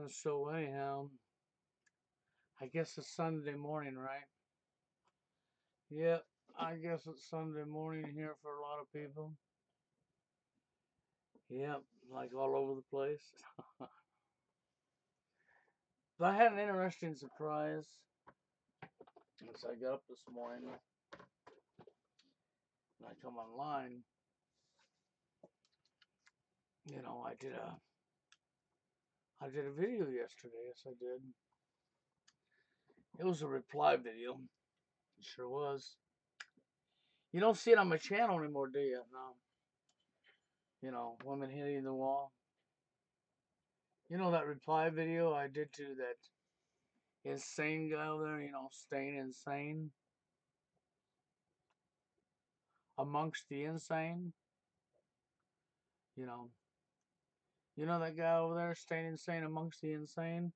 So anyhow, I guess it's Sunday morning, right? Yep, I guess it's Sunday morning here for a lot of people. Yep, like all over the place. But I had an interesting surprise as I got up this morning and I come online. I did a video yesterday. Yes, I did. It was a reply video. It sure was. You don't see it on my channel anymore, do you? No. Women hitting the wall. You know that reply video I did to that insane guy over there, staying insane amongst the insane. You know, you know that guy over there staying insane amongst the insane.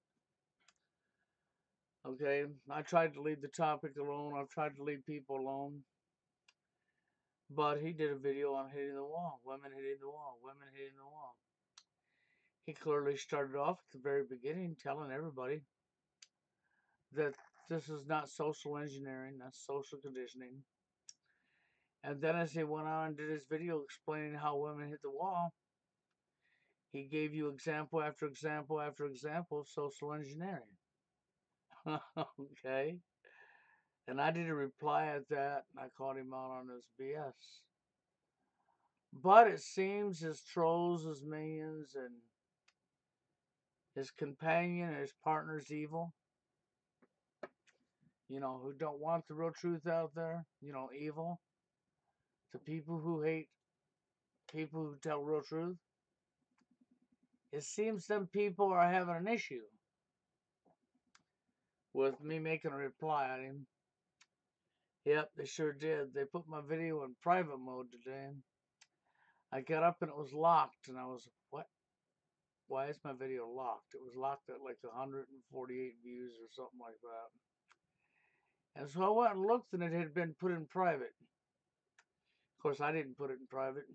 Okay, I tried to leave the topic alone. I've tried to leave people alone, but he did a video on hitting the wall, women hitting the wall, women hitting the wall. He clearly started off at the very beginning telling everybody that this is not social engineering, that's social conditioning. And then as he went on and did his video explaining how women hit the wall, he gave you example after example after example of social engineering. Okay? And I did a reply at that, and I called him out on his BS. But it seems his trolls, his minions, and his companion, his partner's evil, who don't want the real truth out there, evil. The people who hate people who tell real truth. It seems them people are having an issue with me making a reply on him. Yep, they sure did. They put my video in private mode today. I got up and it was locked, and I was, what? Why is my video locked? It was locked at like 148 views or something like that. And so I went and looked, and it had been put in private. Of course, I didn't put it in private.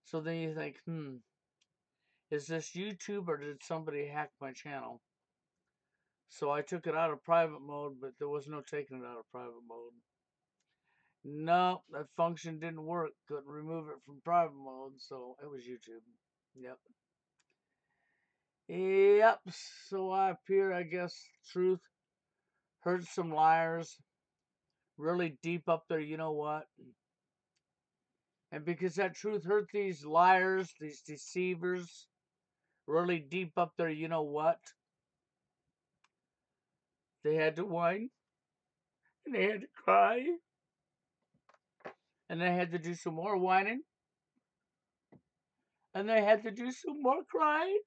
So then you think, is this YouTube or did somebody hack my channel? So I took it out of private mode, but there was no taking it out of private mode. No, that function didn't work. Couldn't remove it from private mode, so it was YouTube. Yep. Yep. So I appear, I guess, truth hurt some liars really deep up there, you know what? And because that truth hurt these liars, these deceivers, really deep up there, you know what? They had to whine, and they had to cry, and they had to do some more whining, and they had to do some more crying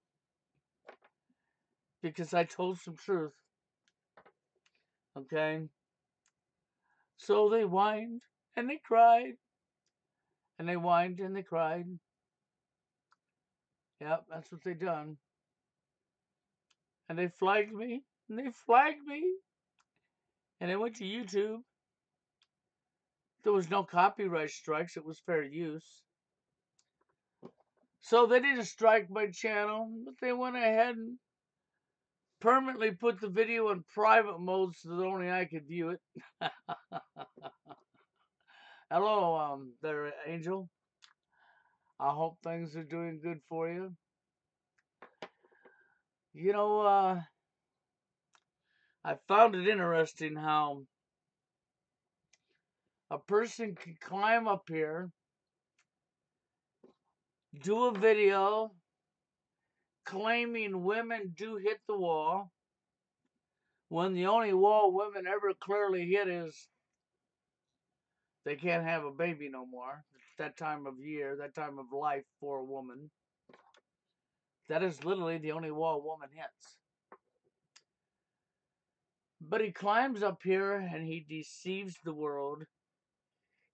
because I told some truth. Okay? So they whined, and they cried, and they whined, and they cried. Yep, that's what they done. And they flagged me, and they flagged me, and they went to YouTube. There was no copyright strikes, it was fair use. So they didn't strike my channel, but they went ahead and permanently put the video in private mode so that only I could view it. Hello, there, Angel. I hope things are doing good for you. You know, I found it interesting how a person can climb up here, do a video claiming women do hit the wall, when the only wall women ever clearly hit is they can't have a baby no more. It's that time of year, that time of life for a woman. That is literally the only wall a woman hits. But he climbs up here and he deceives the world.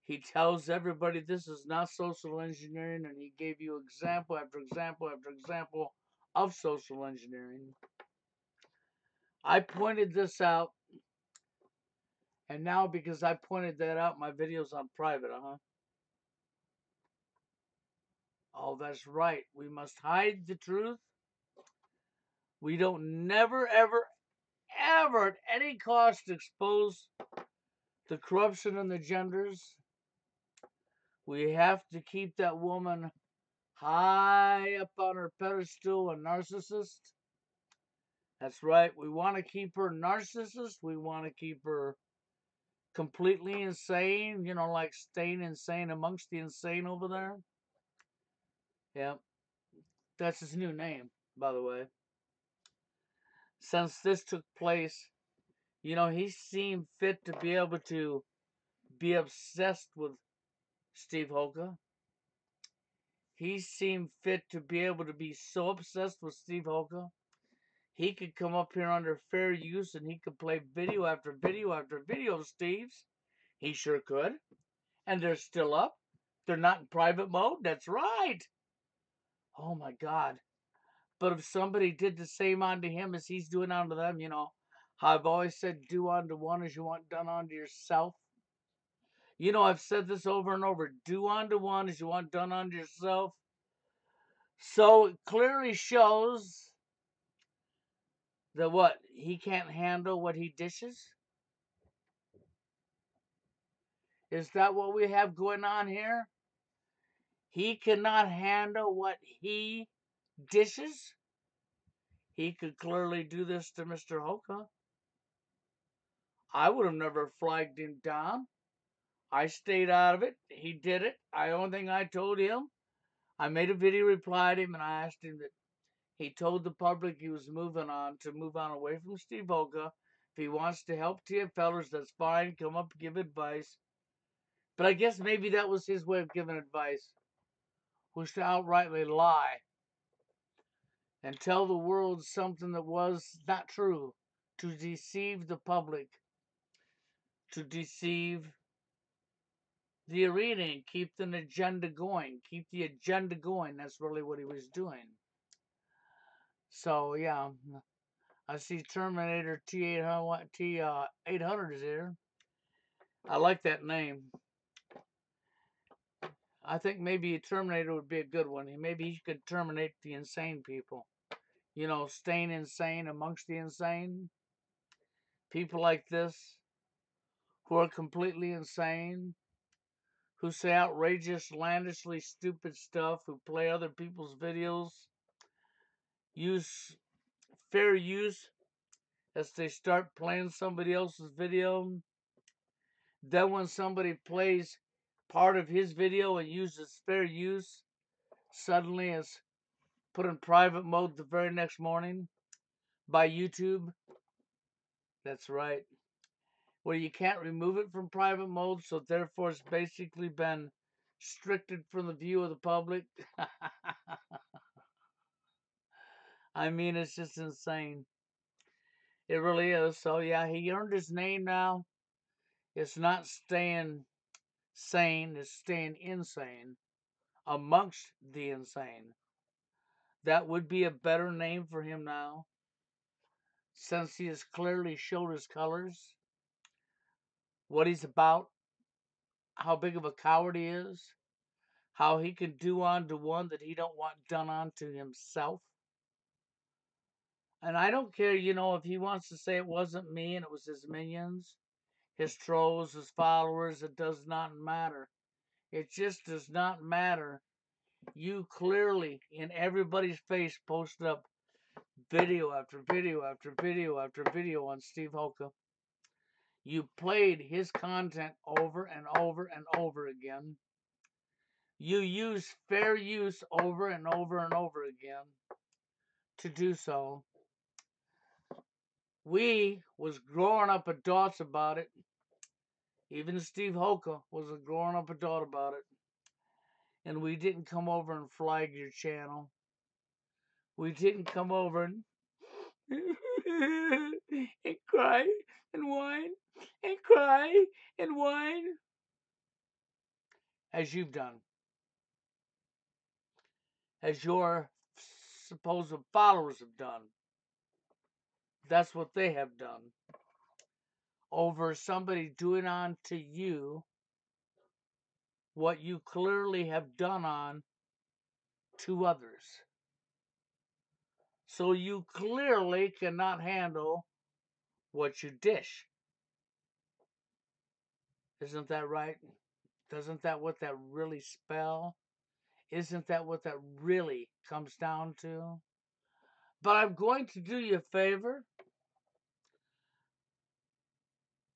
He tells everybody this is not social engineering, and he gave you example after example after example of social engineering. I pointed this out, and now because I pointed that out, my video's on private, Oh, that's right. We must hide the truth. We don't never, ever, ever at any cost expose the corruption in the genders. We have to keep that woman high up on her pedestal, a narcissist. That's right. We want to keep her narcissist. We want to keep her completely insane, like staying insane amongst the insane over there. Yeah, that's his new name, by the way. Since this took place, he seemed fit to be able to be obsessed with Steve Hoka. He seemed fit to be able to be so obsessed with Steve Hoka. He could come up here under fair use and he could play video after video after video of Steve's. He sure could. And they're still up. They're not in private mode. That's right. Oh my God. But if somebody did the same onto him as he's doing onto them, how I've always said, do unto one as you want done unto yourself. I've said this over and over. Do unto one as you want done unto yourself. So it clearly shows that what? He can't handle what he dishes? Is that what we have going on here? He cannot handle what he dishes? He could clearly do this to Mr. Hoka. I would have never flagged him down. I stayed out of it. He did it. The only thing I told him, I made a video reply to him and I asked him that he told the public he was move on away from Steve Hoka. If he wants to help TFLers, that's fine. Come up, give advice. But I guess maybe that was his way of giving advice, was to outrightly lie and tell the world something that was not true, to deceive the public, to deceive the arena and keep the agenda going. Keep the agenda going. That's really what he was doing. So, yeah, I see Terminator T800 is here. I like that name. I think maybe a Terminator would be a good one. Maybe he could terminate the insane people. Staying insane amongst the insane. People like this who are completely insane, who say outrageous, landishly stupid stuff, who play other people's videos, use fair use as they start playing somebody else's video. Then when somebody plays part of his video and uses fair use, suddenly it's put in private mode the very next morning by YouTube. That's right. Well, you can't remove it from private mode, so therefore it's basically been restricted from the view of the public. I mean, it's just insane. It really is. So, yeah, he earned his name now. It's not staying sane, it's staying insane amongst the insane. That would be a better name for him now, since he has clearly showed his colors, what he's about, how big of a coward he is, how he can do unto one that he don't want done unto himself. And I don't care, if he wants to say it wasn't me and it was his minions, his trolls, his followers, it does not matter. It just does not matter. You clearly, in everybody's face, posted up video after video after video after video on Steve Hoka. You played his content over and over and over again. You used fair use over and over and over again to do so. We was growing up adults about it. Even Steve Hoka was a growing up adult about it. And we didn't come over and flag your channel. We didn't come over and and cry and whine and cry and whine as you've done, as your supposed followers have done. That's what they have done. Over somebody doing on to you what you clearly have done on to others. So you clearly cannot handle what you dish. Isn't that right? Doesn't that what that really spell? Isn't that what that really comes down to? But I'm going to do you a favor.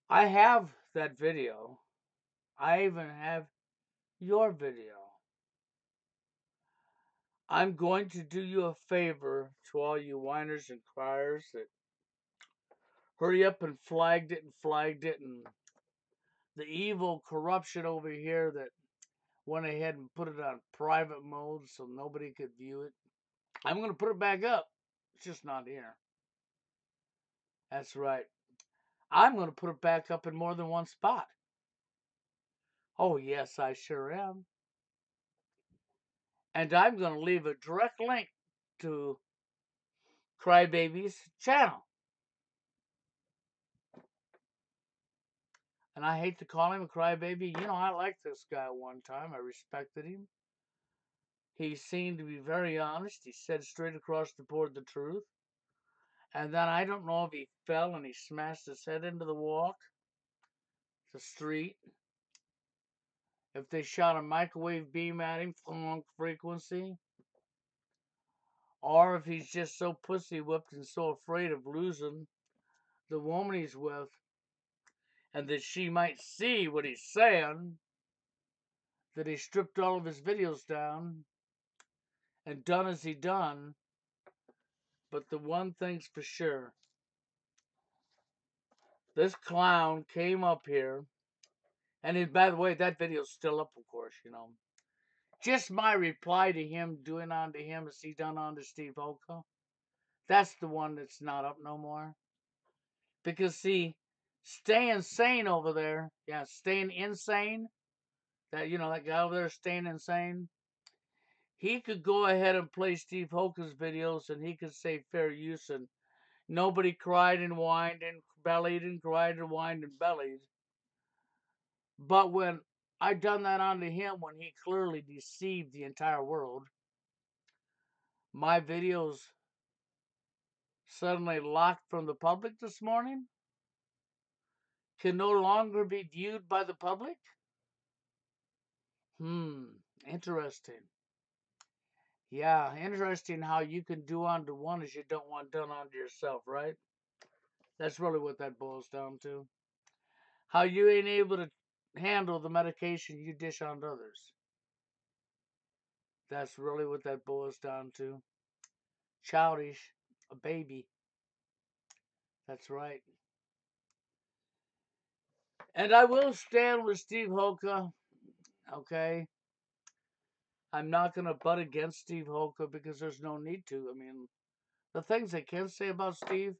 I have that video. I even have your video. I'm going to do you a favor to all you whiners and criers that hurry up and flagged it, and the evil corruption over here that went ahead and put it on private mode so nobody could view it. I'm going to put it back up. It's just not here. That's right. I'm going to put it back up in more than one spot. Oh, yes, I sure am. And I'm going to leave a direct link to Crybaby's channel. And I hate to call him a crybaby. You know, I liked this guy at one time. I respected him. He seemed to be very honest. He said straight across the board the truth. And then I don't know if he fell and he smashed his head into the street. If they shot a microwave beam at him, long frequency. Or if he's just so pussy whipped and so afraid of losing the woman he's with, and that she might see what he's saying, that he stripped all of his videos down and done as he done. But the one thing's for sure, this clown came up here, and by the way, that video's still up, of course, you know. Just my reply to him, doing unto him as he done unto Steve Oka. That's the one that's not up no more. Because see, staying sane over there, yeah, staying insane, that that guy over there staying insane, he could go ahead and play Steve Hoka's videos and he could say fair use and nobody cried and whined and bellied and cried and whined and bellied. But when I done that onto him when he clearly deceived the entire world, my videos suddenly locked from the public this morning, can no longer be viewed by the public? Interesting. Yeah, interesting how you can do unto one as you don't want done unto yourself, right? That's really what that boils down to. How you ain't able to handle the medication you dish on others. That's really what that boils down to. Childish, a baby. That's right. And I will stand with Steve Hoka, okay? I'm not going to butt against Steve Hoka because there's no need to. I mean, the things I can say about Steve,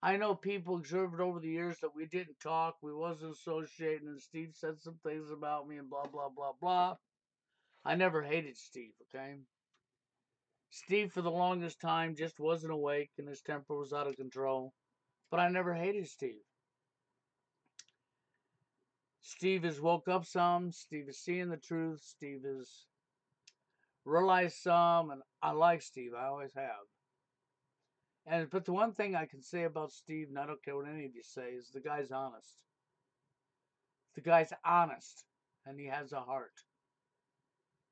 I know people observed over the years that we didn't talk, we wasn't associating, and Steve said some things about me and blah, blah, blah, blah. I never hated Steve, okay? Steve, for the longest time, just wasn't awake and his temper was out of control. But I never hated Steve. Steve has woke up some. Steve is seeing the truth. Steve has realized some. And I like Steve. I always have. But the one thing I can say about Steve, and I don't care what any of you say, is the guy's honest. The guy's honest. And he has a heart.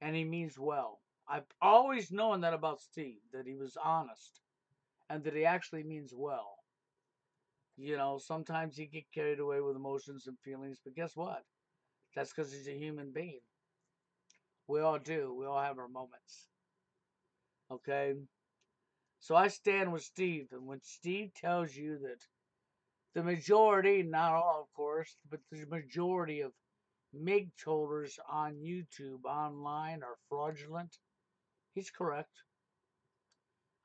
And he means well. I've always known that about Steve, that he was honest. And that he actually means well. You know, sometimes you get carried away with emotions and feelings, but guess what? That's because he's a human being. We all do. We all have our moments. Okay? So I stand with Steve, and when Steve tells you that the majority, not all of course, but the majority of MIG toters on YouTube online are fraudulent, he's correct.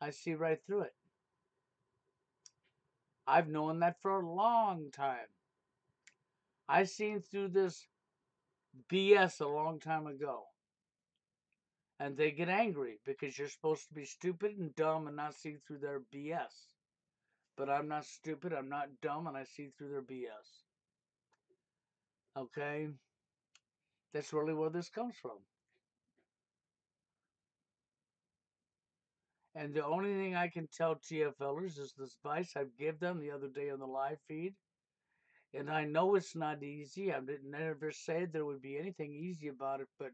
I see right through it. I've known that for a long time. I seen through this BS a long time ago. And they get angry because you're supposed to be stupid and dumb and not see through their BS. But I'm not stupid, I'm not dumb, and I see through their BS. Okay? That's really where this comes from. And the only thing I can tell TFLers is this advice I gave them the other day on the live feed. And I know it's not easy. I didn't never say there would be anything easy about it, but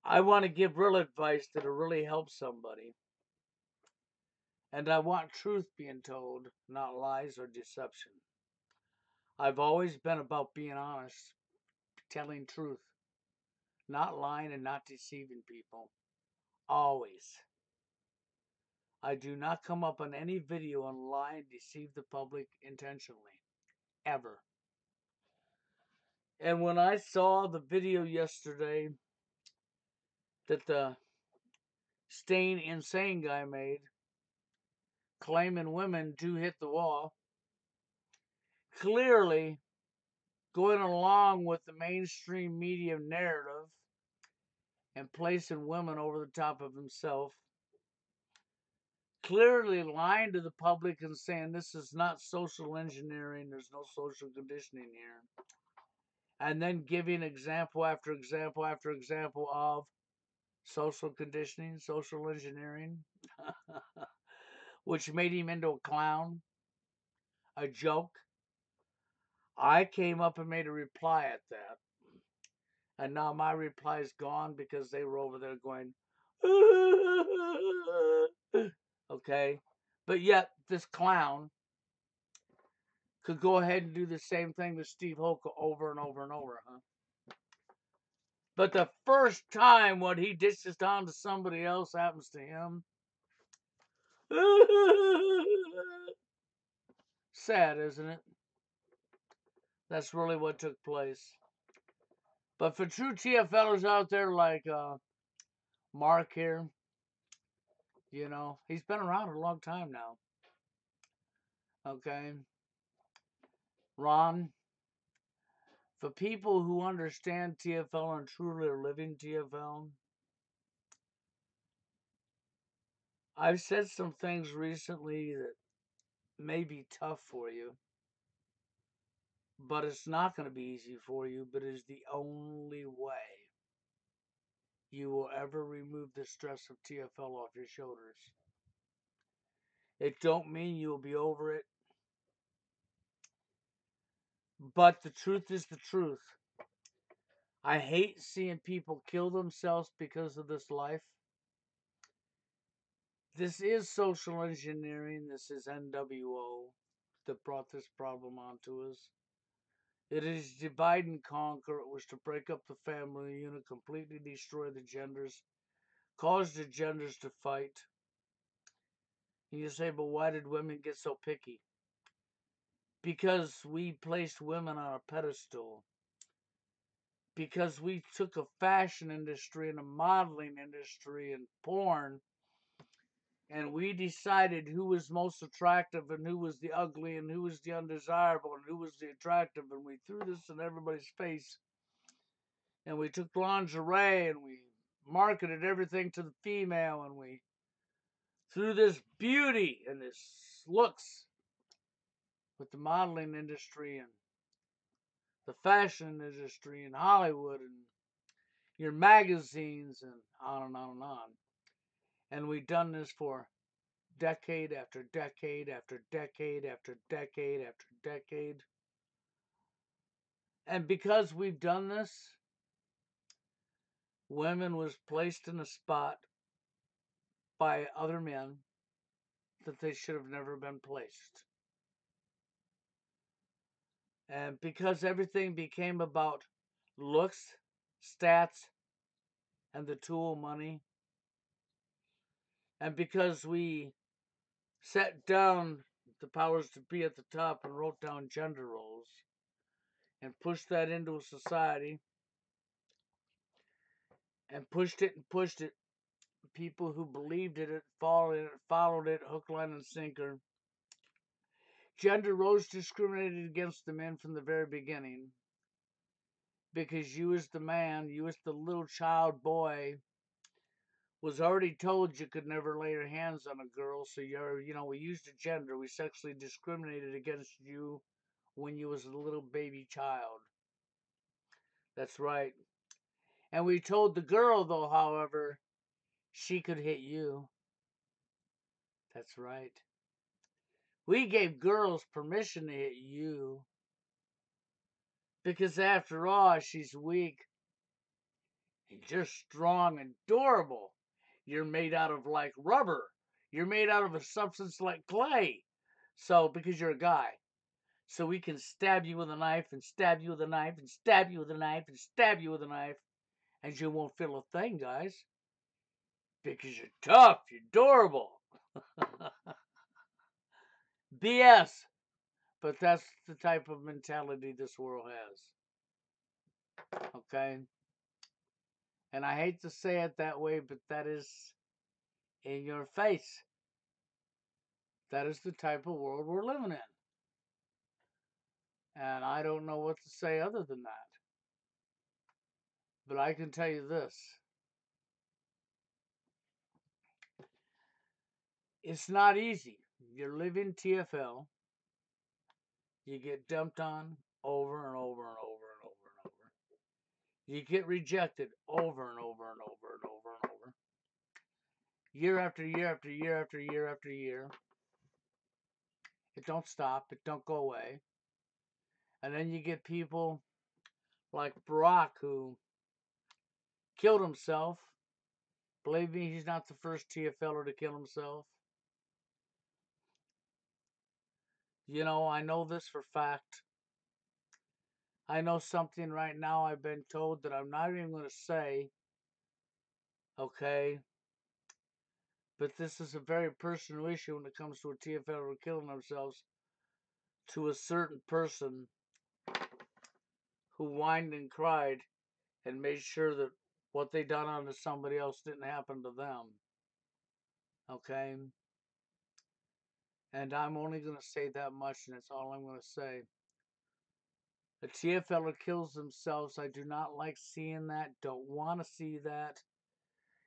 I want to give real advice that'll really help somebody. And I want truth being told, not lies or deception. I've always been about being honest, telling truth, not lying and not deceiving people. Always. I do not come up on any video and lie and deceive the public intentionally. Ever. And when I saw the video yesterday that the Staying Insane guy made, claiming women do hit the wall, clearly going along with the mainstream media narrative and placing women over the top of himself, clearly lying to the public and saying this is not social engineering, there's no social conditioning here, and then giving example after example after example of social conditioning, social engineering, which made him into a clown, a joke. I came up and made a reply at that. And now my reply is gone because they were over there going, okay. But yet, this clown could go ahead and do the same thing to Steve Hoka over and over and over, huh? But the first time what he dishes on to somebody else happens to him, sad, isn't it? That's really what took place. But for true TFLers out there like Mark here, you know, he's been around a long time now. Okay. Ron, for people who understand TFL and truly are living TFL, I've said some things recently that may be tough for you, but it's not going to be easy for you, but it's the only way you will ever remove the stress of TFL off your shoulders. It don't mean you'll be over it, but the truth is the truth. I hate seeing people kill themselves because of this life. This is social engineering. This is NWO that brought this problem onto us. It is divide and conquer. It was to break up the family unit, completely destroy the genders, cause the genders to fight. And you say, but why did women get so picky? Because we placed women on a pedestal. Because we took a fashion industry and a modeling industry and porn, and we decided who was most attractive and who was the ugly and who was the undesirable and who was the attractive, and we threw this in everybody's face, and we took lingerie and we marketed everything to the female, and we threw this beauty and this looks with the modeling industry and the fashion industry and Hollywood and your magazines and on and on and on. And we've done this for decade after decade after decade after decade after decade. And because we've done this, women was placed in a spot by other men that they should have never been placed. And because everything became about looks, stats, and the tool money, and because we set down the powers to be at the top and wrote down gender roles and pushed that into a society and pushed it, people who believed in it, followed it, hook, line, and sinker. Gender roles discriminated against the men from the very beginning because you as the man, you as the little child boy, was already told you could never lay your hands on a girl, so we used a gender, we sexually discriminated against you when you was a little baby child. That's right. And we told the girl, though, however, she could hit you. That's right. We gave girls permission to hit you because, after all, she's weak and you're strong and durable. You're made out of like rubber. You're made out of a substance like clay. So, because you're a guy. So we can stab you with a knife and stab you with a knife and stab you with a knife and stab you with a knife, and you won't feel a thing, guys. Because you're tough, you're durable. BS. But that's the type of mentality this world has. Okay? And I hate to say it that way, but that is in your face. That is the type of world we're living in. And I don't know what to say other than that. But I can tell you this. It's not easy. You're living TFL. You get dumped on over and over and over and over and over. You get rejected over and over and over and over and over. Year after year after year after year after year. It don't stop. It don't go away. And then you get people like Barack, who killed himself. Believe me, he's not the first TFLer to kill himself. You know, I know this for fact. I know something right now I've been told that I'm not even going to say, okay? But this is a very personal issue when it comes to a TFLer killing themselves, to a certain person who whined and cried and made sure that what they done onto somebody else didn't happen to them. Okay? And I'm only going to say that much, and that's all I'm going to say. A TFLer kills themselves. I do not like seeing that. Don't want to see that.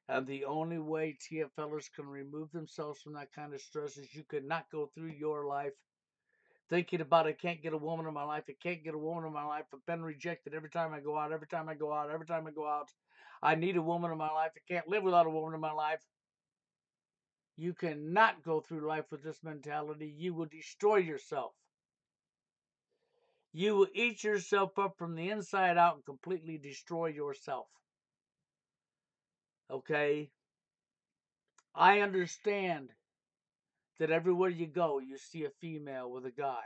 And the only way TFLers can remove themselves from that kind of stress is you cannot go through your life thinking about, I can't get a woman in my life. I can't get a woman in my life. I've been rejected every time I go out, every time I go out, every time I go out. I need a woman in my life. I can't live without a woman in my life. You cannot go through life with this mentality. You will destroy yourself. You will eat yourself up from the inside out and completely destroy yourself. Okay? I understand that everywhere you go, you see a female with a guy.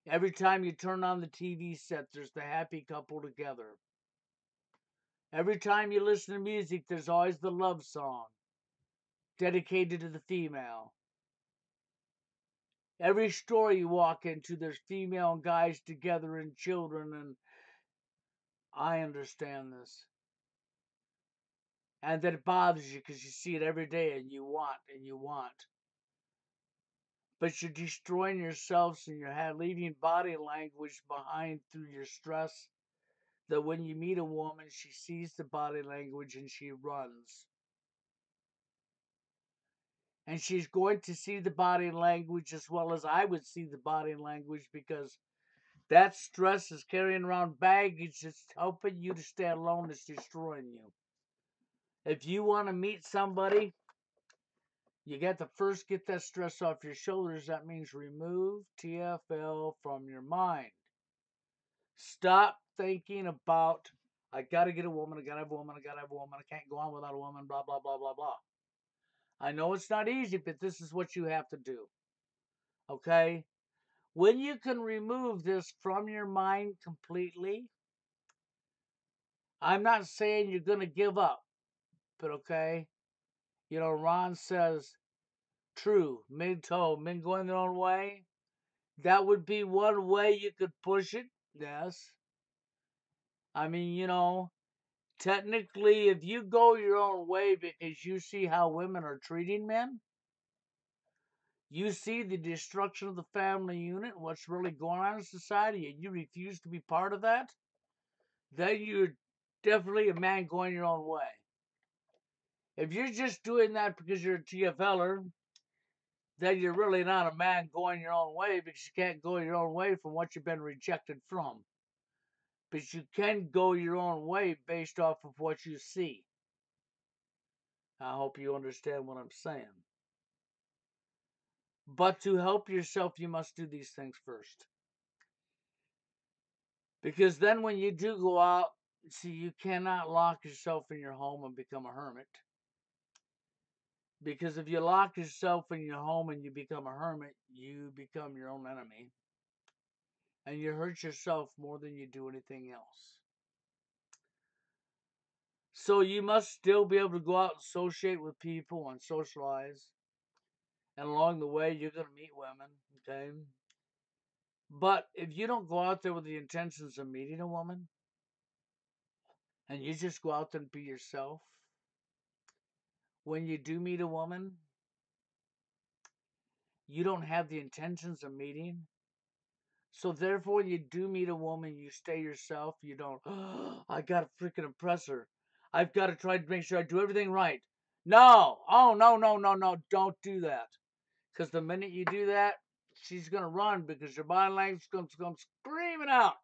Every time you turn on the TV set, there's the happy couple together. Every time you listen to music, there's always the love song dedicated to the female. Every store you walk into, there's female and guys together and children, and I understand this. And that it bothers you because you see it every day and you want and you want. But you're destroying yourselves and you're leaving body language behind through your stress. That when you meet a woman, she sees the body language and she runs. And she's going to see the body language as well as I would see the body language, because that stress is carrying around baggage that's helping you to stay alone, that's destroying you. If you want to meet somebody, you got to first get that stress off your shoulders. That means remove TFL from your mind. Stop thinking about, I got to get a woman, I got to have a woman, I got to have a woman, I can't go on without a woman, blah, blah, blah, blah, blah. I know it's not easy, but this is what you have to do. Okay? When you can remove this from your mind completely, I'm not saying you're going to give up, but okay? You know, Ron says, true, men going their own way. That would be one way you could push it, yes. I mean, you know, technically, if you go your own way because you see how women are treating men, you see the destruction of the family unit, what's really going on in society, and you refuse to be part of that, then you're definitely a man going your own way. If you're just doing that because you're a TFLer, then you're really not a man going your own way, because you can't go your own way from what you've been rejected from. But you can go your own way based off of what you see. I hope you understand what I'm saying. But to help yourself, you must do these things first. Because then when you do go out, see, you cannot lock yourself in your home and become a hermit. Because if you lock yourself in your home and you become a hermit, you become your own enemy. And you hurt yourself more than you do anything else. So you must still be able to go out and associate with people and socialize. And along the way, you're going to meet women, okay? But if you don't go out there with the intentions of meeting a woman, and you just go out there and be yourself, when you do meet a woman, you don't have the intentions of meeting. So therefore, you do meet a woman, you stay yourself. You don't, oh, I got to freaking impress her. I've got to try to make sure I do everything right. No. Oh, no, no, no, no. Don't do that. Because the minute you do that, she's going to run because your body language is going to come screaming out.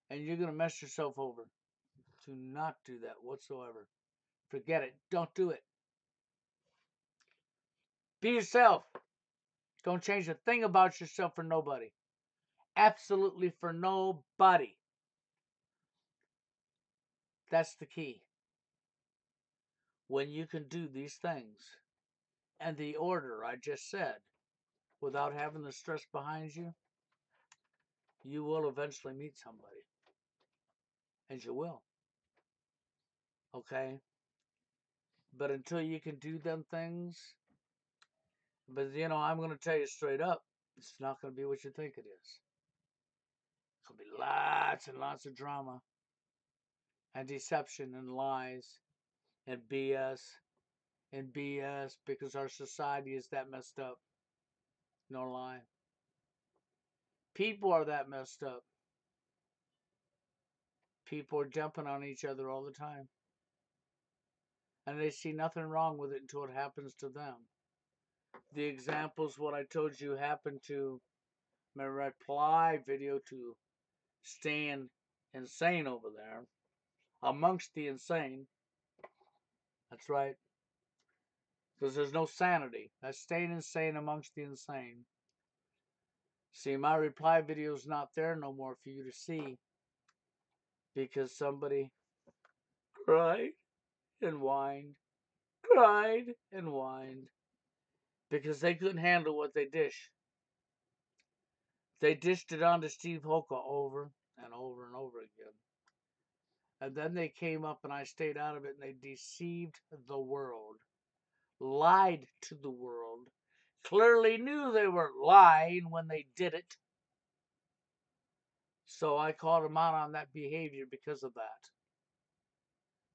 And you're going to mess yourself over. Do not do that whatsoever. Forget it. Don't do it. Be yourself. Don't change a thing about yourself for nobody. Absolutely for nobody. That's the key. When you can do these things and the order I just said without having the stress behind you, you will eventually meet somebody. And you will. Okay? But until you can do them things, but I'm going to tell you straight up, it's not going to be what you think it is. It's going to be lots and lots of drama and deception and lies and BS because our society is that messed up. No lie. People are that messed up. People are jumping on each other all the time. And they see nothing wrong with it until it happens to them. The examples, what I told you happened to my reply video to Stan Insane over there. Amongst the insane. That's right. Because there's no sanity. That's staying insane amongst the insane. See, my reply video is not there no more for you to see. Because somebody cried and whined. Cried and whined. Because they couldn't handle what they dish. They dished it on to Steve Hoka over and over and over again. And then they came up and I stayed out of it and they deceived the world. Lied to the world. Clearly knew they were lying when they did it. So I called them out on that behavior because of that.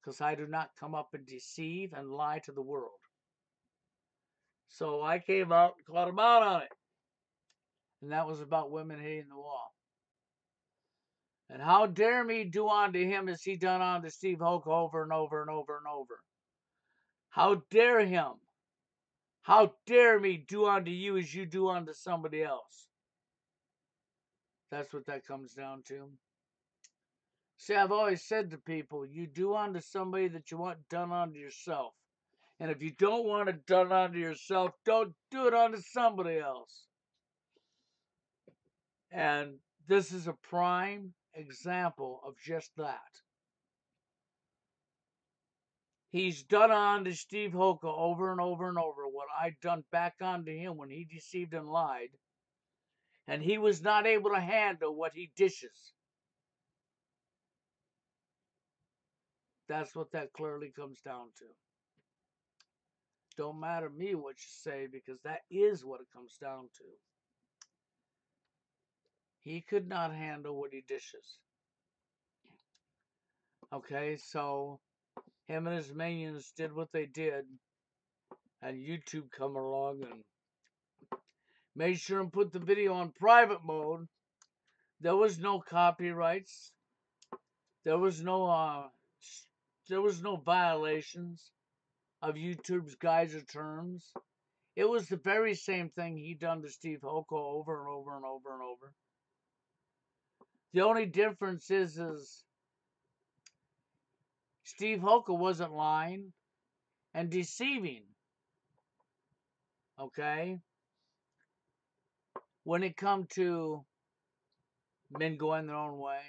Because I do not come up and deceive and lie to the world. So I came out and called them out on it. And that was about women hitting the wall. And how dare me do unto him as he done unto Steve Hoke over and over and over and over. How dare him? How dare me do unto you as you do unto somebody else? That's what that comes down to. See, I've always said to people, you do unto somebody that you want done unto yourself. And if you don't want it done unto yourself, don't do it unto somebody else. And this is a prime example of just that. He's done on to Steve Hoka over and over and over what I done back on to him when he deceived and lied. And he was not able to handle what he dishes. That's what that clearly comes down to. Don't matter to me what you say because that is what it comes down to. He could not handle what he dishes. Okay, so him and his minions did what they did. And YouTube come along and made sure and put the video on private mode. There was no copyrights. There was no violations of YouTube's guides or terms. It was the very same thing he done to Steve Hoka over and over and over and over. The only difference is, Steve Hoka wasn't lying. and deceiving, okay, when it comes to men going their own way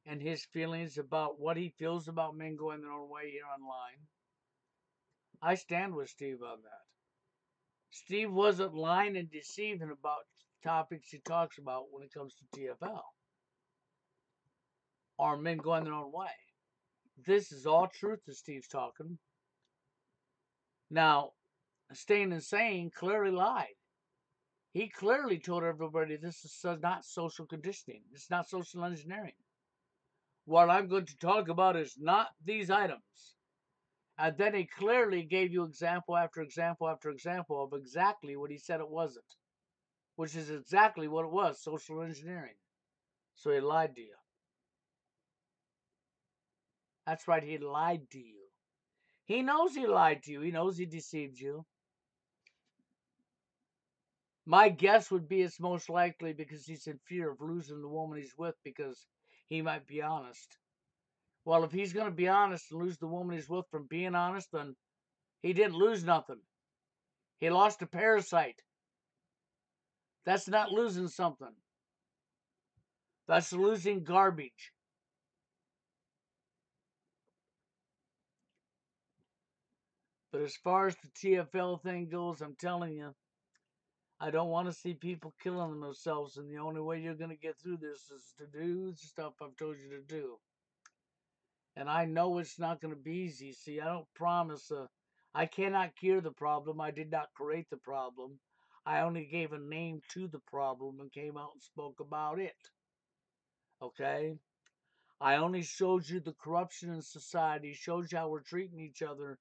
and his feelings about what he feels about men going their own way here online. I stand with Steve on that. Steve wasn't lying and deceiving about topics he talks about when it comes to TFL or men going their own way. This is all truth that Steve's talking. Now, Staying Insane clearly lied. He clearly told everybody this is not social conditioning. It's not social engineering. What I'm going to talk about is not these items. And then he clearly gave you example after example after example of exactly what he said it wasn't, which is exactly what it was, social engineering. So he lied to you. That's right, he lied to you. He knows he lied to you. He knows he deceived you. My guess would be it's most likely because he's in fear of losing the woman he's with because he might be honest. Well, if he's going to be honest and lose the woman he's with from being honest, then he didn't lose nothing. He lost a parasite. That's not losing something. That's losing garbage. But as far as the TFL thing goes, I'm telling you, I don't want to see people killing themselves, and the only way you're going to get through this is to do the stuff I've told you to do. And I know it's not going to be easy. See, I don't promise. I cannot cure the problem. I did not create the problem. I only gave a name to the problem and came out and spoke about it. Okay? I only showed you the corruption in society, showed you how we're treating each other,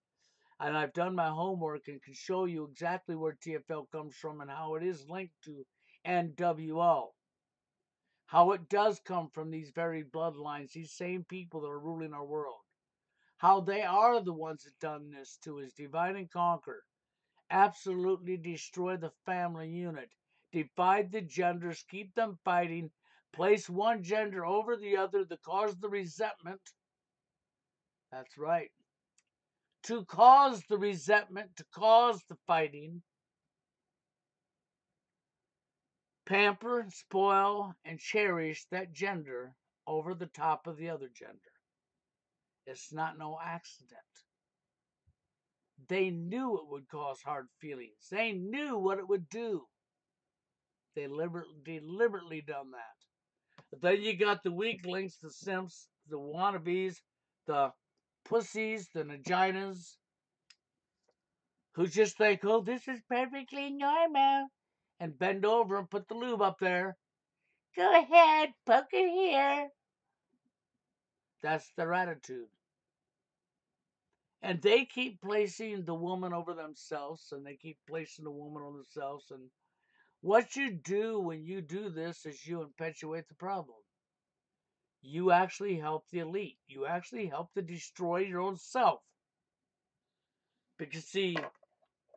and I've done my homework and can show you exactly where TFL comes from and how it is linked to NWO. How it does come from these very bloodlines, these same people that are ruling our world. How they are the ones that done this to us. Divide and conquer. Absolutely destroy the family unit. Divide the genders, keep them fighting, place one gender over the other that cause the resentment. That's right. To cause the resentment, to cause the fighting. Pamper, spoil, and cherish that gender over the top of the other gender. It's not no accident. They knew it would cause hard feelings. They knew what it would do. They deliberately done that. But then you got the weaklings, the simps, the wannabes, the pussies, the vaginas, who just think, oh, this is perfectly normal, and bend over and put the lube up there. Go ahead, poke it here. That's their attitude. And they keep placing the woman over themselves, and they keep placing the woman on themselves. And what you do when you do this is you perpetuate the problem. You actually help the elite. You actually help to destroy your own self. Because, see,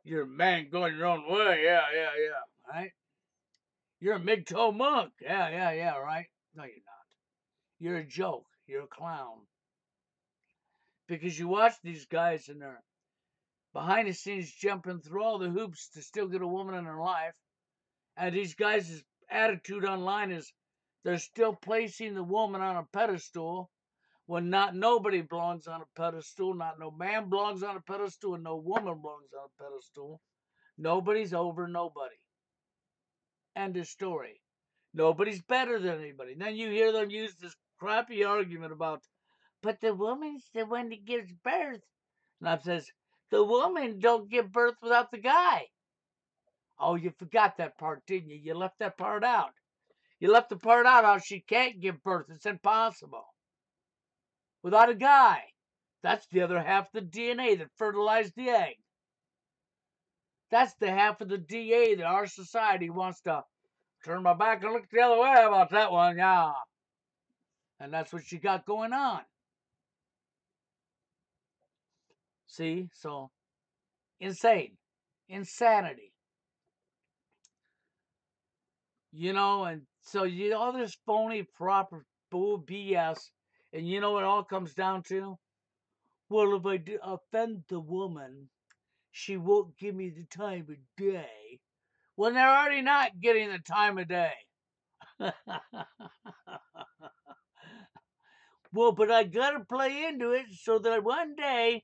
you're a man going your own way. Yeah. Right? You're a MGTOW monk. Yeah, right? No, you're not. You're a joke. You're a clown. Because you watch these guys and they're behind the scenes jumping through all the hoops to still get a woman in their life. And these guys' attitude online is they're still placing the woman on a pedestal when not nobody belongs on a pedestal, not no man belongs on a pedestal, and no woman belongs on a pedestal. Nobody's over nobody. End of story. Nobody's better than anybody. And then you hear them use this crappy argument about, but the woman's the one that gives birth. And I says, the woman don't give birth without the guy. Oh, you forgot that part, didn't you? You left that part out. You left the part out how she can't give birth. It's impossible. Without a guy. That's the other half of the DNA that fertilized the egg. That's the half of the DNA that our society wants to turn my back and look the other way about that one. Yeah. And that's what you got going on. See? So, insane. Insanity. And so all this phony, proper bull BS. And you know what it all comes down to? Well, if I offend the woman, she won't give me the time of day. Well, they're already not getting the time of day. Well, but I gotta play into it so that one day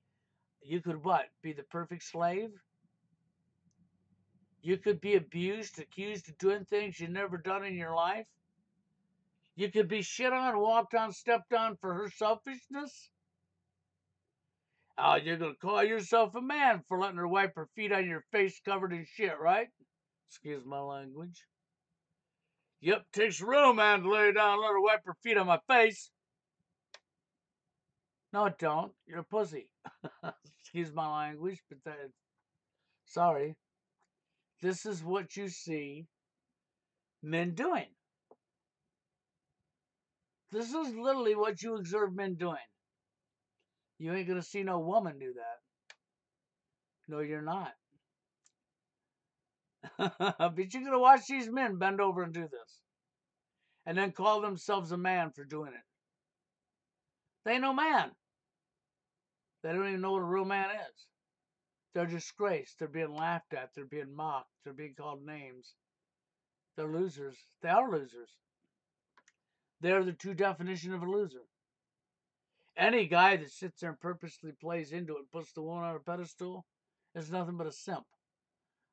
you could what? Be the perfect slave? You could be abused, accused of doing things you've never done in your life. You could be shit on, walked on, stepped on for her selfishness. Oh, you're gonna call yourself a man for letting her wipe her feet on your face covered in shit, right? Excuse my language. Yep, takes room, man, to lay down and let her wipe her feet on my face. No, it don't. You're a pussy. Excuse my language, but sorry. This is what you see men doing. This is literally what you observe men doing. You ain't gonna see no woman do that. No, you're not. But you're gonna watch these men bend over and do this. And then call themselves a man for doing it. They ain't no man. They don't even know what a real man is. They're disgraced. They're being laughed at. They're being mocked. They're being called names. They're losers. They are losers. They're the true definition of a loser. Any guy that sits there and purposely plays into it and puts the woman on a pedestal is nothing but a simp.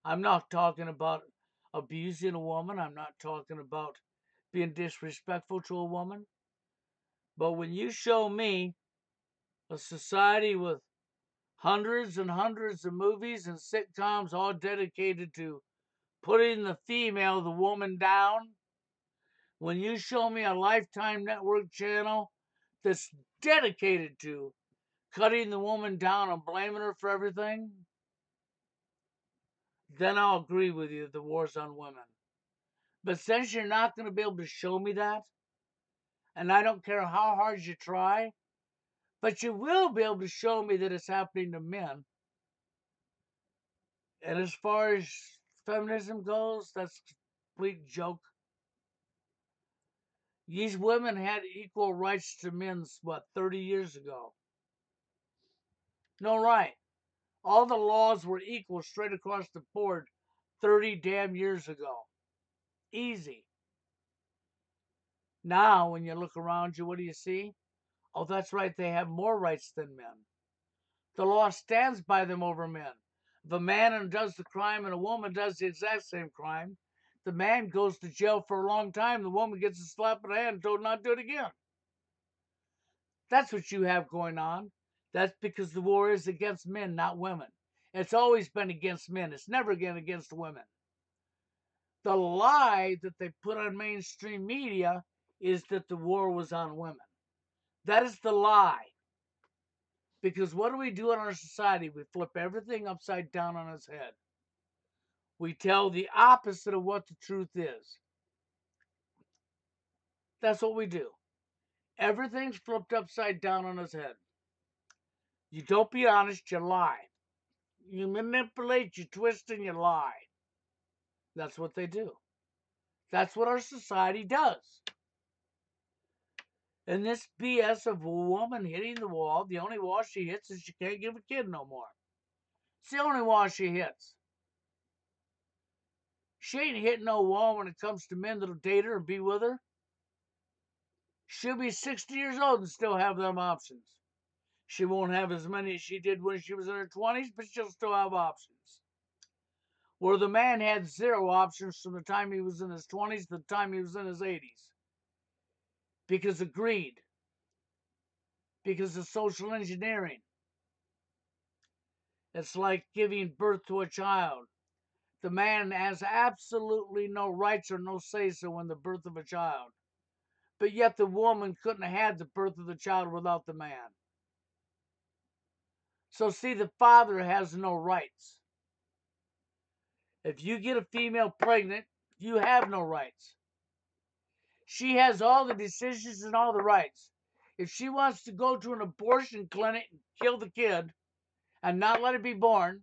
I'm not talking about abusing a woman. I'm not talking about being disrespectful to a woman. But when you show me a society with hundreds and hundreds of movies and sitcoms all dedicated to putting the female, the woman down, when you show me a Lifetime Network channel that's dedicated to cutting the woman down and blaming her for everything, then I'll agree with you that the war's on women. But since you're not going to be able to show me that, and I don't care how hard you try, but you will be able to show me that it's happening to men. And as far as feminism goes, that's a complete joke. These women had equal rights to men, 30 years ago? No right. All the laws were equal straight across the board 30 damn years ago. Easy. Now, when you look around you, what do you see? Oh, that's right, they have more rights than men. The law stands by them over men. If a man does the crime and a woman does the exact same crime, the man goes to jail for a long time. The woman gets a slap in the hand and told not to do it again. That's what you have going on. That's because the war is against men, not women. It's always been against men. It's never been against women. The lie that they put on mainstream media is that the war was on women. That is the lie. Because what do we do in our society? We flip everything upside down on its head. We tell the opposite of what the truth is. That's what we do. Everything's flipped upside down on its head. You don't be honest, you lie. You manipulate, you twist, and you lie. That's what they do. That's what our society does. And this BS of a woman hitting the wall, the only wall she hits is she can't give a kid no more. It's the only wall she hits. She ain't hitting no wall when it comes to men that'll date her and be with her. She'll be 60 years old and still have them options. She won't have as many as she did when she was in her 20s, but she'll still have options. Where the man had zero options from the time he was in his 20s to the time he was in his 80s. Because of greed. Because of social engineering. It's like giving birth to a child. The man has absolutely no rights or no say-so in the birth of a child. But yet the woman couldn't have had the birth of the child without the man. So see, the father has no rights. If you get a female pregnant, you have no rights. She has all the decisions and all the rights. If she wants to go to an abortion clinic and kill the kid and not let it be born,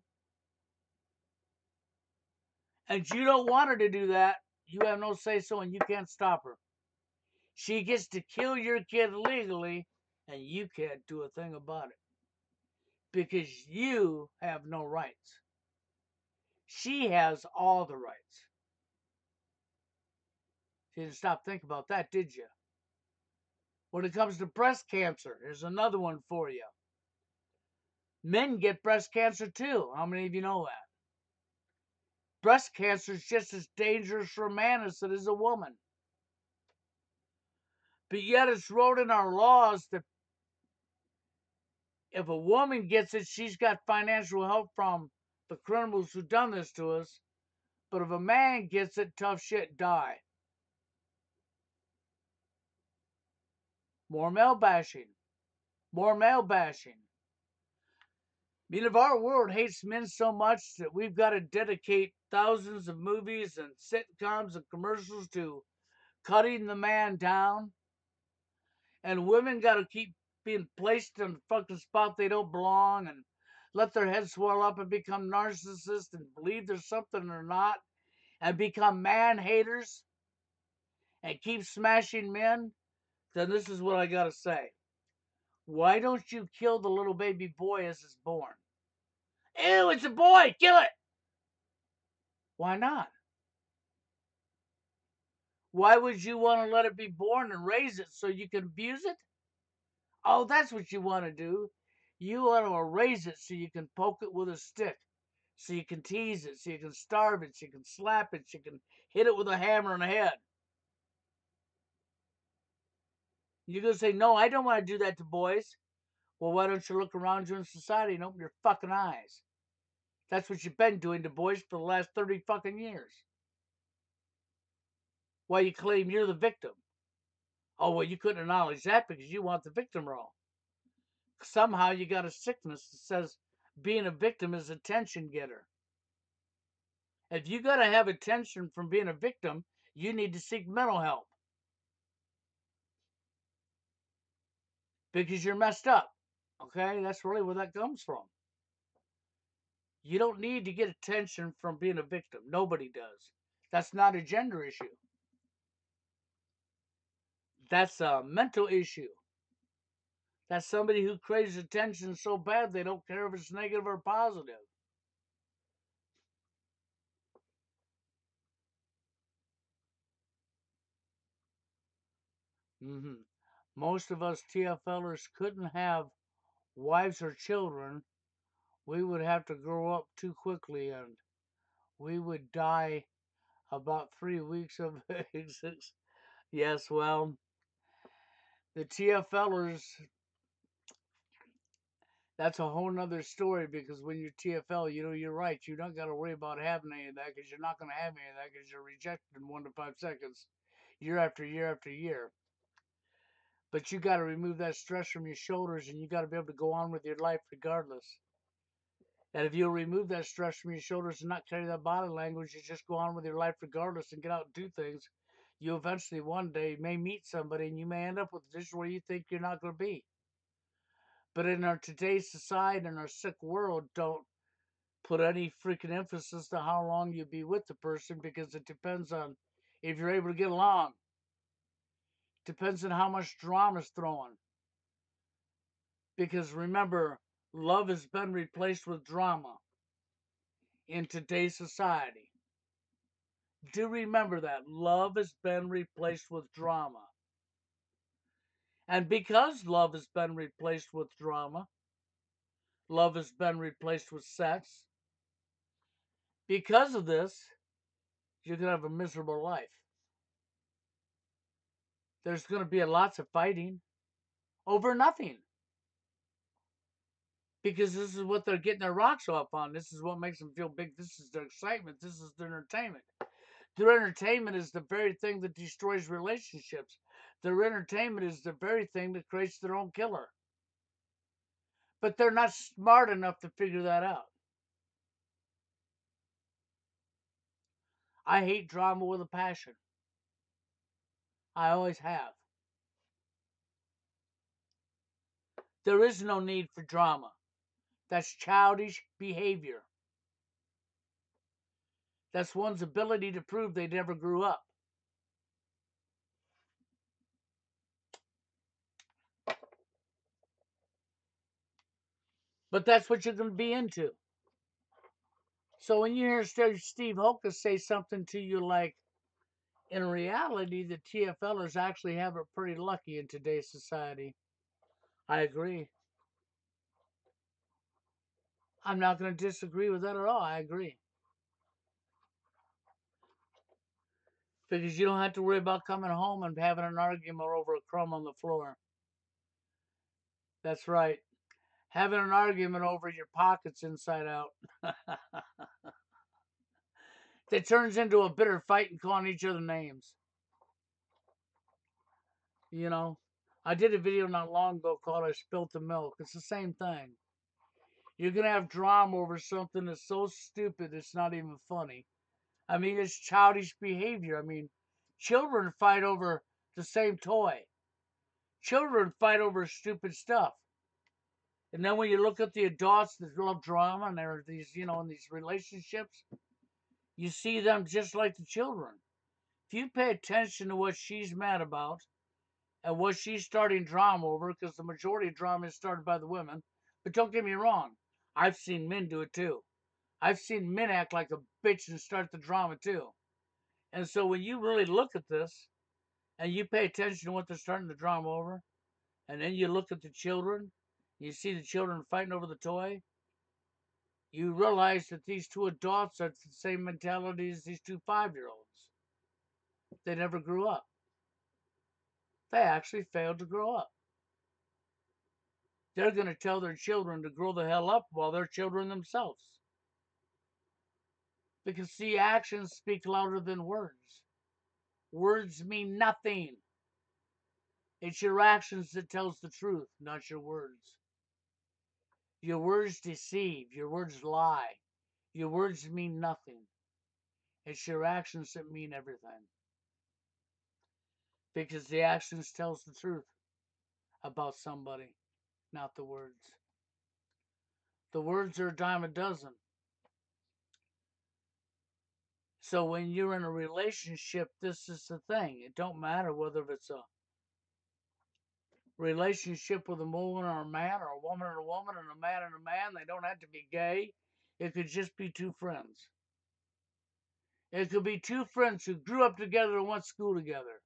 and you don't want her to do that, you have no say-so and you can't stop her. She gets to kill your kid legally, and you can't do a thing about it. because you have no rights. She has all the rights. You didn't stop thinking about that, did you? When it comes to breast cancer, here's another one for you. Men get breast cancer too. How many of you know that? Breast cancer is just as dangerous for a man as it is a woman. But yet it's wrote in our laws that if a woman gets it, she's got financial help from the criminals who done this to us. But if a man gets it, tough shit, die. More male bashing. More male bashing. I mean, if our world hates men so much that we've got to dedicate thousands of movies and sitcoms and commercials to cutting the man down, and women got to keep being placed in the fucking spot they don't belong and let their heads swell up and become narcissists and believe there's something they're not and become man haters and keep smashing men, then this is what I got to say. Why don't you kill the little baby boy as it's born? Ew, it's a boy! Kill it! Why not? Why would you want to let it be born and raise it so you can abuse it? Oh, that's what you want to do. You want to raise it so you can poke it with a stick, so you can tease it, so you can starve it, so you can slap it, so you can hit it with a hammer on the head. You're going to say, no, I don't want to do that to boys. Well, why don't you look around you in society and open your fucking eyes? That's what you've been doing to boys for the last 30 fucking years. Why you claim you're the victim? Oh, well, you couldn't acknowledge that because you want the victim role. Somehow you got a sickness that says being a victim is a attention getter. If you got to have attention from being a victim, you need to seek mental help because you're messed up. Okay, that's really where that comes from. You don't need to get attention from being a victim. Nobody does. That's not a gender issue. That's a mental issue. That's somebody who craves attention so bad they don't care if it's negative or positive. Most of us TFLers couldn't have wives or children. We would have to grow up too quickly and we would die about 3 weeks of existence. Yes, well, the TFLers, that's a whole nother story because when you're TFL, you know, you're right. You don't got to worry about having any of that because you're not going to have any of that because you're rejected in 1 to 5 seconds, year after year after year. But you got to remove that stress from your shoulders and you got to be able to go on with your life regardless. And if you'll remove that stress from your shoulders and not carry that body language, you just go on with your life regardless and get out and do things, you eventually one day may meet somebody and you may end up with a position where you think you're not going to be. But in our today's society and our sick world, don't put any freaking emphasis to how long you be with the person because it depends on if you're able to get along. Depends on how much drama is thrown. Because remember, love has been replaced with drama in today's society. Do remember that. Love has been replaced with drama. And because love has been replaced with drama, love has been replaced with sex. Because of this, you're going to have a miserable life. There's going to be lots of fighting over nothing. Because this is what they're getting their rocks off on. This is what makes them feel big. This is their excitement. This is their entertainment. Their entertainment is the very thing that destroys relationships. Their entertainment is the very thing that creates their own killer. But they're not smart enough to figure that out. I hate drama with a passion. I always have. There is no need for drama. That's childish behavior. That's one's ability to prove they never grew up. But that's what you're going to be into. So when you hear Steve Hokus say something to you like, in reality, the TFLers actually have it pretty lucky in today's society. I agree. I'm not going to disagree with that at all. I agree. Because you don't have to worry about coming home and having an argument over a crumb on the floor. That's right. Having an argument over your pockets inside out. That turns into a bitter fight and calling each other names. You know, I did a video not long ago called I Spilt the Milk. It's the same thing. You're going to have drama over something that's so stupid it's not even funny. I mean, it's childish behavior. I mean, children fight over the same toy. Children fight over stupid stuff. And then when you look at the adults that love drama and there are these, in these relationships, you see them just like the children. If you pay attention to what she's mad about and what she's starting drama over, because the majority of drama is started by the women, but don't get me wrong, I've seen men do it too. I've seen men act like a bitch and start the drama too. And so when you really look at this and you pay attention to what they're starting the drama over, and then you look at the children, you see the children fighting over the toy, you realize that these two adults are the same mentality as these two 5-year-olds. They never grew up. They actually failed to grow up. They're going to tell their children to grow the hell up while they're children themselves. Because see, actions speak louder than words. Words mean nothing. It's your actions that tells the truth, not your words. Your words deceive. Your words lie. Your words mean nothing. It's your actions that mean everything. Because the actions tells the truth about somebody, not the words. The words are a dime a dozen. So when you're in a relationship, this is the thing. It don't matter whether it's a relationship with a woman or a man, or a woman and a woman, and a man and a man. They don't have to be gay. It could just be two friends. It could be two friends who grew up together and went to school together.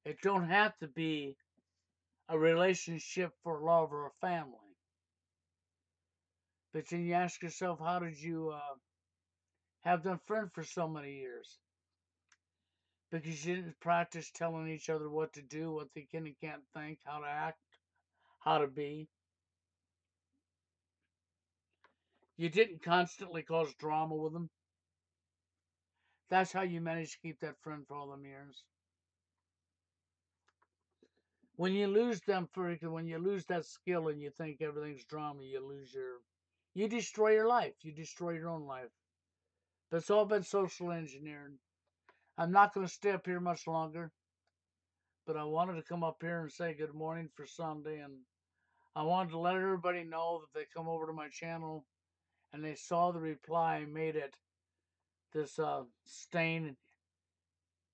It don't have to be a relationship for love or a family. But then you ask yourself, how did you have them friends for so many years? Because you didn't practice telling each other what to do, what they can and can't think, how to act, how to be. You didn't constantly cause drama with them. That's how you managed to keep that friend for all them years. When you lose when you lose that skill and you think everything's drama, you destroy your life. You destroy your own life. But it's all been social engineered. I'm not going to stay up here much longer, but I wanted to come up here and say good morning for Sunday, and I wanted to let everybody know that they come over to my channel and they saw the reply I made at this Stain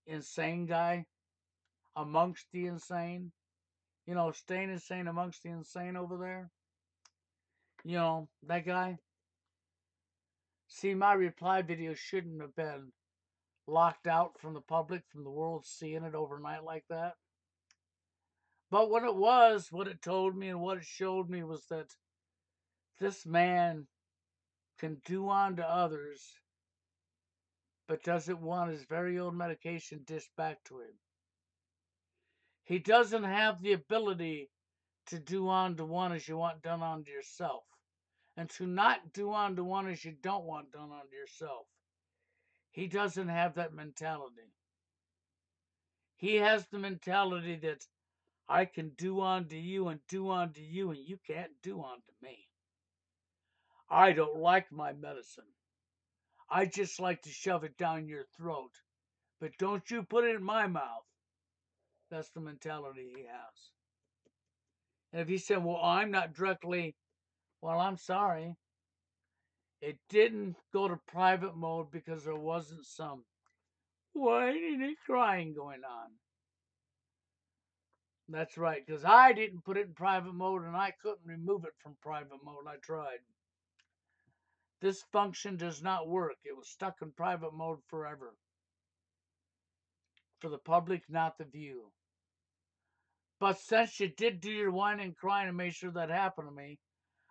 insane guy amongst the insane. Stain insane amongst the insane over there. That guy. See, my reply video shouldn't have been locked out from the public, from the world seeing it overnight like that. But what it told me and what it showed me was that this man can do unto others, but doesn't want his very own medication dished back to him. He doesn't have the ability to do unto one as you want done unto yourself, and to not do unto one as you don't want done unto yourself. He doesn't have that mentality. He has the mentality that I can do unto you and do unto you, and you can't do unto me. I don't like my medicine. I just like to shove it down your throat. But don't you put it in my mouth. That's the mentality he has. And if he said, well, I'm not directly, well, I'm sorry. It didn't go to private mode because there wasn't some whining and crying going on. That's right, because I didn't put it in private mode and I couldn't remove it from private mode. I tried. This function does not work. It was stuck in private mode forever. For the public not to view. But since you did do your whining and crying and make sure that happened to me,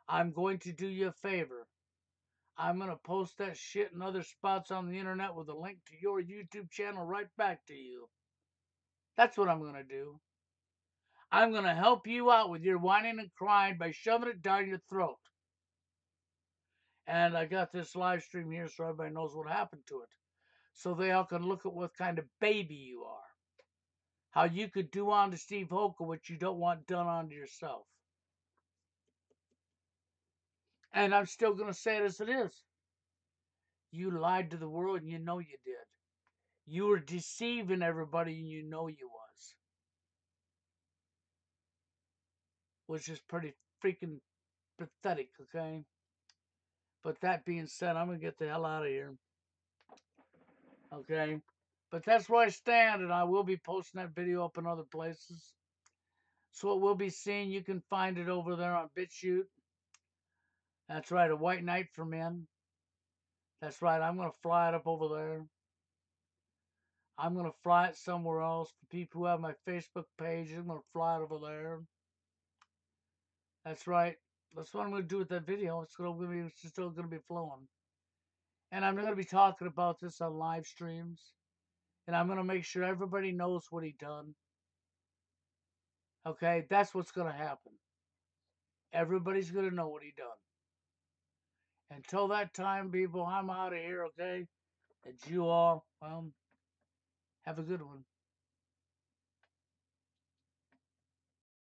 I'm going to do you a favor. I'm going to post that shit in other spots on the internet with a link to your YouTube channel right back to you. That's what I'm going to do. I'm going to help you out with your whining and crying by shoving it down your throat. And I got this live stream here so everybody knows what happened to it. So they all can look at what kind of baby you are. How you could do on to Steve Hoka what you don't want done on to yourself. And I'm still going to say it as it is. You lied to the world and you know you did. You were deceiving everybody and you know you was. Which is pretty freaking pathetic, okay? But that being said, I'm going to get the hell out of here. Okay? But that's where I stand, and I will be posting that video up in other places. So it will be seen. You can find it over there on BitChute. That's right, A White Knight for Men. That's right, I'm going to fly it up over there. I'm going to fly it somewhere else. For people who have my Facebook page, I'm going to fly it over there. That's right. That's what I'm going to do with that video. It's still going to be flowing. And I'm going to be talking about this on live streams. And I'm going to make sure everybody knows what he done. Okay? That's what's going to happen. Everybody's going to know what he done. Until that time, people, I'm out of here, okay? And you all, well, have a good one.